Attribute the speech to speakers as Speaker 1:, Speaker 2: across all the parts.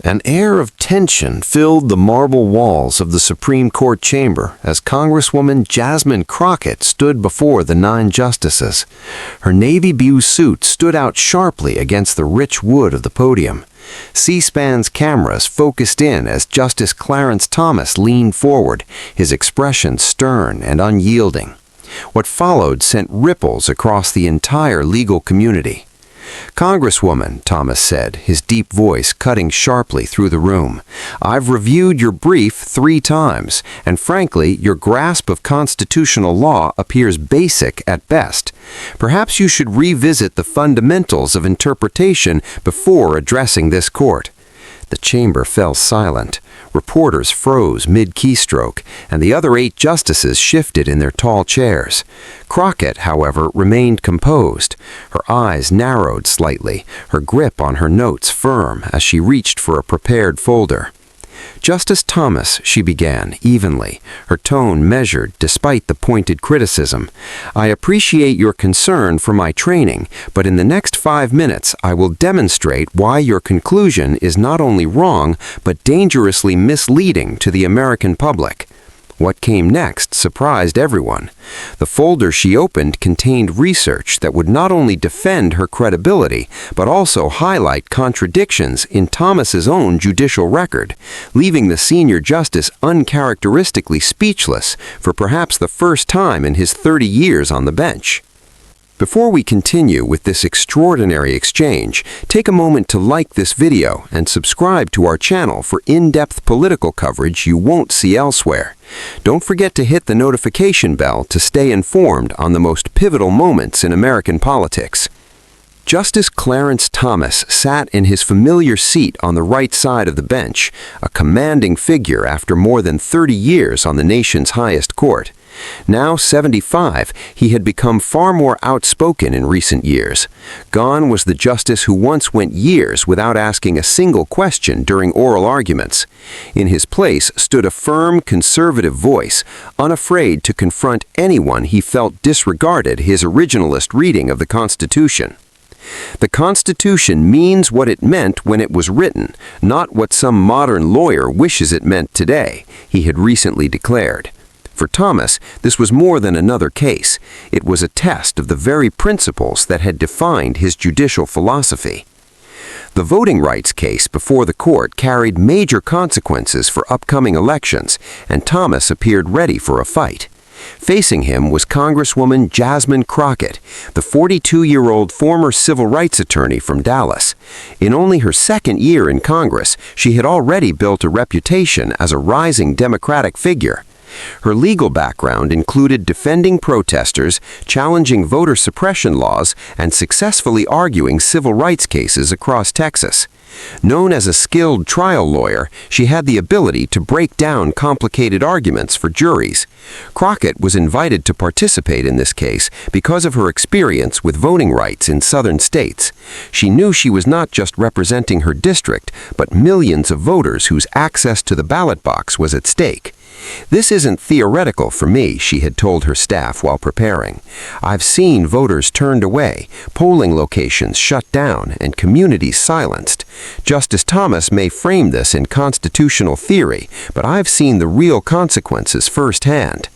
Speaker 1: An air of tension filled the marble walls of the Supreme Court chamber as Congresswoman Jasmine Crockett stood before the 9 justices. Her navy blue suit stood out sharply against the rich wood of the podium. C-SPAN's cameras focused in as Justice Clarence Thomas leaned forward, his expression stern and unyielding. What followed sent ripples across the entire legal community. "Congresswoman," Thomas said, his deep voice cutting sharply through the room, "I've reviewed your brief 3 times, and frankly, your grasp of constitutional law appears basic at best. Perhaps you should revisit the fundamentals of interpretation before addressing this court." The chamber fell silent. Reporters froze mid-keystroke, and the other 8 justices shifted in their tall chairs. Crockett, however, remained composed. Her eyes narrowed slightly, her grip on her notes firm as she reached for a prepared folder. "Justice Thomas," she began, evenly, her tone measured despite the pointed criticism, "I appreciate your concern for my training, but in the next 5 minutes I will demonstrate why your conclusion is not only wrong, but dangerously misleading to the American public." What came next surprised everyone. The folder she opened contained research that would not only defend her credibility, but also highlight contradictions in Thomas's own judicial record, leaving the senior justice uncharacteristically speechless for perhaps the first time in his 30 years on the bench. Before we continue with this extraordinary exchange, take a moment to like this video and subscribe to our channel for in-depth political coverage you won't see elsewhere. Don't forget to hit the notification bell to stay informed on the most pivotal moments in American politics. Justice Clarence Thomas sat in his familiar seat on the right side of the bench, a commanding figure after more than 30 years on the nation's highest court. Now 75, he had become far more outspoken in recent years. Gone was the justice who once went years without asking a single question during oral arguments. In his place stood a firm, conservative voice, unafraid to confront anyone he felt disregarded his originalist reading of the Constitution. "The Constitution means what it meant when it was written, not what some modern lawyer wishes it meant today," he had recently declared. For Thomas, this was more than another case. It was a test of the very principles that had defined his judicial philosophy. The voting rights case before the court carried major consequences for upcoming elections, and Thomas appeared ready for a fight. Facing him was Congresswoman Jasmine Crockett, the 42-year-old former civil rights attorney from Dallas. In only her 2nd year in Congress, she had already built a reputation as a rising Democratic figure. Her legal background included defending protesters, challenging voter suppression laws, and successfully arguing civil rights cases across Texas. Known as a skilled trial lawyer, she had the ability to break down complicated arguments for juries. Crockett was invited to participate in this case because of her experience with voting rights in southern states. She knew she was not just representing her district, but millions of voters whose access to the ballot box was at stake. "This isn't theoretical for me," she had told her staff while preparing. "I've seen voters turned away, polling locations shut down, and communities silenced. Justice Thomas may frame this in constitutional theory, but I've seen the real consequences firsthand."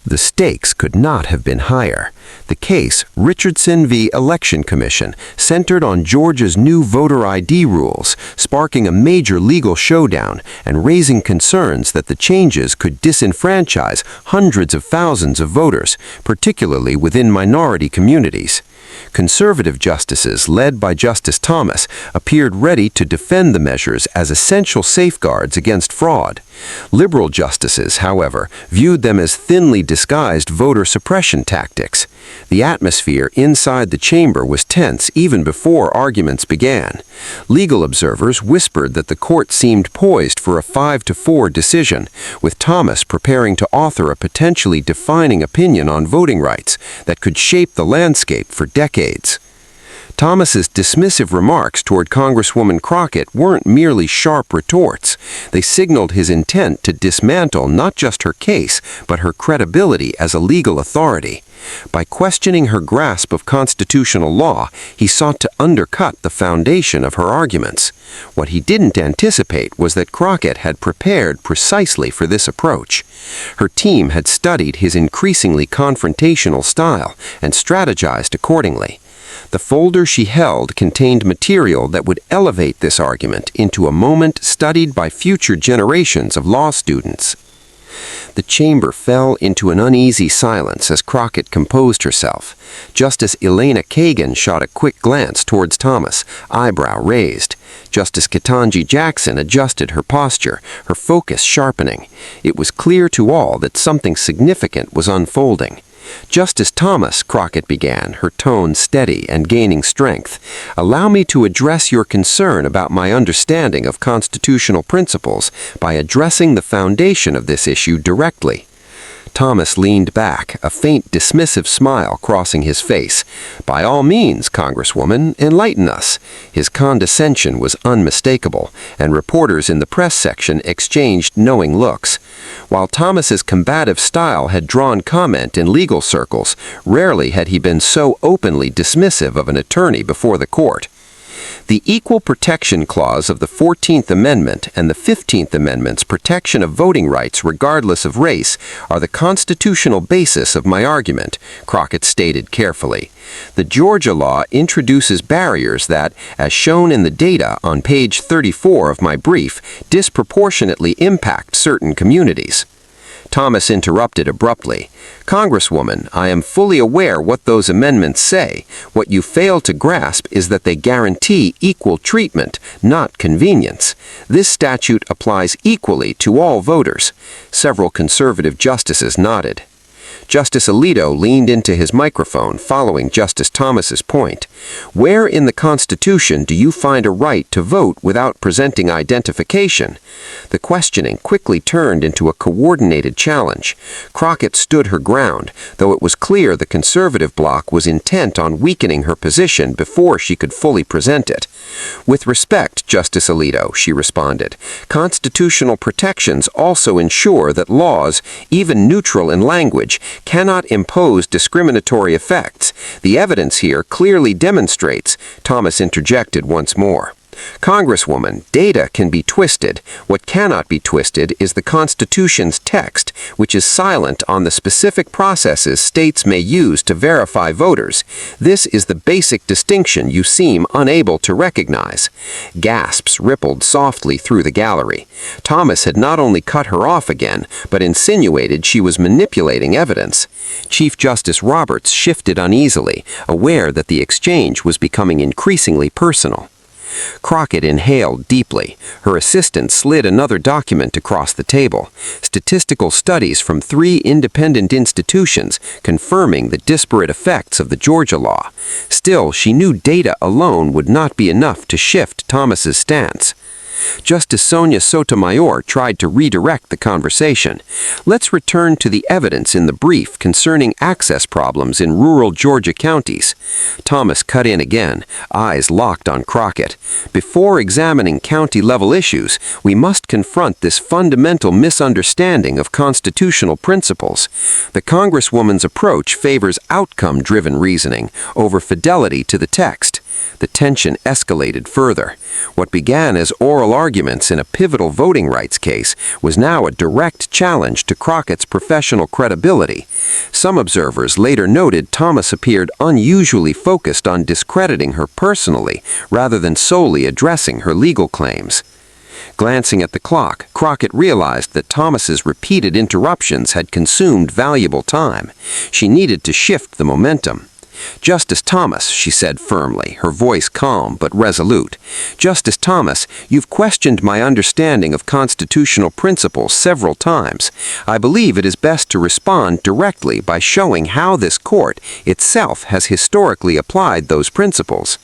Speaker 1: The stakes could not have been higher. The case, Richardson v. Election Commission, centered on Georgia's new voter ID rules, sparking a major legal showdown and raising concerns that the changes could disenfranchise hundreds of thousands of voters, particularly within minority communities. Conservative justices, led by Justice Thomas, appeared ready to defend the measures as essential safeguards against fraud. Liberal justices, however, viewed them as thinly disguised voter suppression tactics. The atmosphere inside the chamber was tense even before arguments began. Legal observers whispered that the court seemed poised for a 5-4 decision, with Thomas preparing to author a potentially defining opinion on voting rights that could shape the landscape for decades. Thomas's dismissive remarks toward Congresswoman Crockett weren't merely sharp retorts. They signaled his intent to dismantle not just her case, but her credibility as a legal authority. By questioning her grasp of constitutional law, he sought to undercut the foundation of her arguments. What he didn't anticipate was that Crockett had prepared precisely for this approach. Her team had studied his increasingly confrontational style and strategized accordingly. The folder she held contained material that would elevate this argument into a moment studied by future generations of law students. The chamber fell into an uneasy silence as Crockett composed herself. Justice Elena Kagan shot a quick glance towards Thomas, eyebrow raised. Justice Ketanji Jackson adjusted her posture, her focus sharpening. It was clear to all that something significant was unfolding. "Justice Thomas," Crockett began, her tone steady and gaining strength, "allow me to address your concern about my understanding of constitutional principles by addressing the foundation of this issue directly." Thomas leaned back, a faint dismissive smile crossing his face. "By all means, Congresswoman, enlighten us." His condescension was unmistakable, and reporters in the press section exchanged knowing looks. While Thomas's combative style had drawn comment in legal circles, rarely had he been so openly dismissive of an attorney before the court. The Equal Protection Clause of the 14th Amendment and the 15th Amendment's protection of voting rights regardless of race are the constitutional basis of my argument, Crockett stated carefully. The Georgia law introduces barriers that, as shown in the data on page 34 of my brief, disproportionately impact certain communities. Thomas interrupted abruptly. "Congresswoman, I am fully aware what those amendments say. What you fail to grasp is that they guarantee equal treatment, not convenience. This statute applies equally to all voters." Several conservative justices nodded. Justice Alito leaned into his microphone following Justice Thomas's point. "Where in the Constitution do you find a right to vote without presenting identification?" The questioning quickly turned into a coordinated challenge. Crockett stood her ground, though it was clear the conservative bloc was intent on weakening her position before she could fully present it. "With respect, Justice Alito," she responded, "constitutional protections also ensure that laws, even neutral in language, cannot impose discriminatory effects. The evidence here clearly demonstrates," Thomas interjected once more. "Congresswoman, data can be twisted. What cannot be twisted is the Constitution's text, which is silent on the specific processes states may use to verify voters. This is the basic distinction you seem unable to recognize." Gasps rippled softly through the gallery. Thomas had not only cut her off again, but insinuated she was manipulating evidence. Chief Justice Roberts shifted uneasily, aware that the exchange was becoming increasingly personal. Crockett inhaled deeply. Her assistant slid another document across the table. Statistical studies from 3 independent institutions confirming the disparate effects of the Georgia law. Still, she knew data alone would not be enough to shift Thomas's stance. Justice Sonia Sotomayor tried to redirect the conversation. "Let's return to the evidence in the brief concerning access problems in rural Georgia counties." Thomas cut in again, eyes locked on Crockett. "Before examining county-level issues, we must confront this fundamental misunderstanding of constitutional principles. The Congresswoman's approach favors outcome-driven reasoning over fidelity to the text." The tension escalated further. What began as oral arguments in a pivotal voting rights case was now a direct challenge to Crockett's professional credibility. Some observers later noted Thomas appeared unusually focused on discrediting her personally rather than solely addressing her legal claims. Glancing at the clock, Crockett realized that Thomas's repeated interruptions had consumed valuable time. She needed to shift the momentum. "Justice Thomas," she said firmly, her voice calm but resolute. "Justice Thomas, you've questioned my understanding of constitutional principles several times. I believe it is best to respond directly by showing how this court itself has historically applied those principles."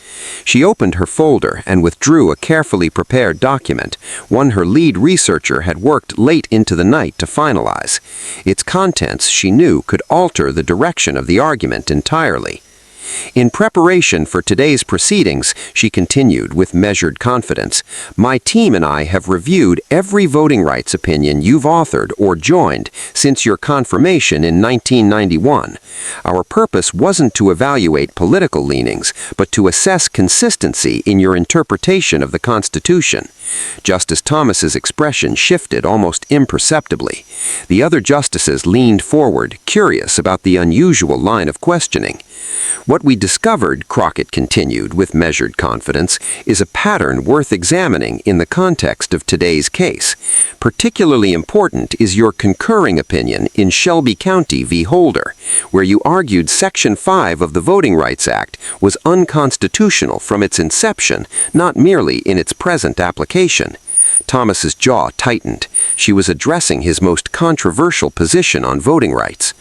Speaker 1: She opened her folder and withdrew a carefully prepared document, one her lead researcher had worked late into the night to finalize. Its contents, she knew, could alter the direction of the argument entirely. In preparation for today's proceedings, she continued with measured confidence, my team and I have reviewed every voting rights opinion you've authored or joined since your confirmation in 1991. Our purpose wasn't to evaluate political leanings, but to assess consistency in your interpretation of the Constitution. Justice Thomas's expression shifted almost imperceptibly. The other justices leaned forward, curious about the unusual line of questioning. What we discovered, Crockett continued with measured confidence, is a pattern worth examining in the context of today's case. Particularly important is your concurring opinion in Shelby County v. Holder, where you argued Section 5 of the Voting Rights Act was unconstitutional from its inception, not merely in its present application. Thomas's jaw tightened. She was addressing his most controversial position on voting rights.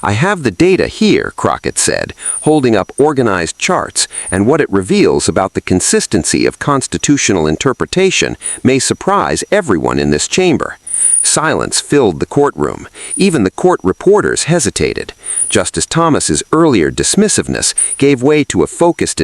Speaker 1: I have the data here, Crockett said, holding up organized charts, and what it reveals about the consistency of constitutional interpretation may surprise everyone in this chamber. Silence filled the courtroom. Even the court reporters hesitated. Justice Thomas's earlier dismissiveness gave way to a focused